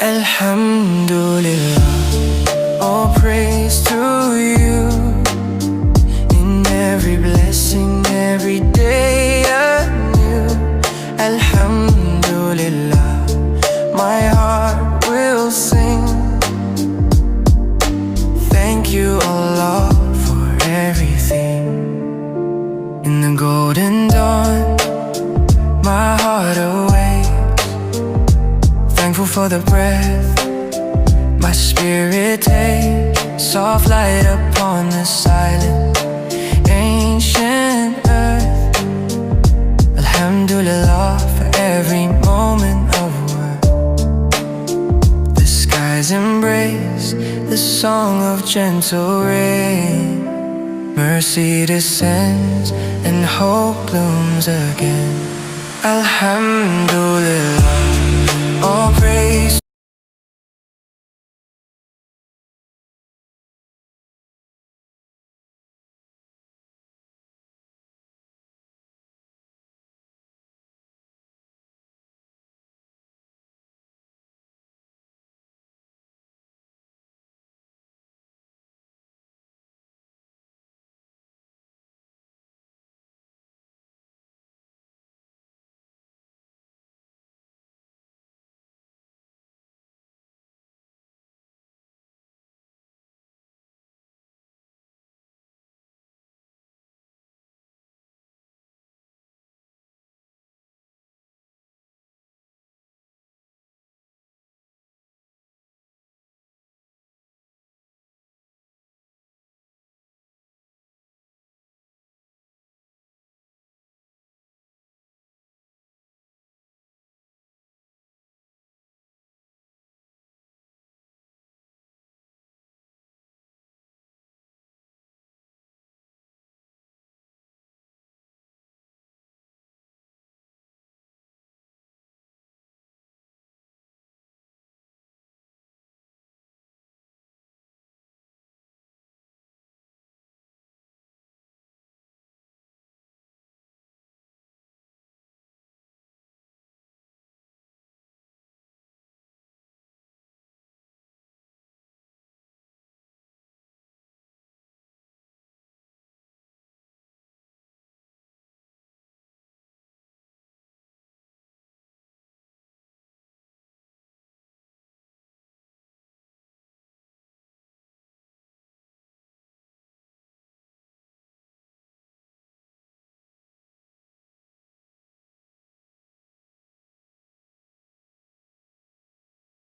Alhamdulillah, all praise to you. In every blessing, every day anew. Alhamdulillah, my heart will sing. Thank you, Allah, for everything. In the golden dawn, my heart awakes, thankful for the breath my spirit takes. Soft light upon the silent ancient earth. Alhamdulillah for every moment of worth. The skies embrace the song of gentle rain. Mercy descends and hope blooms again. Alhamdulillah, all praise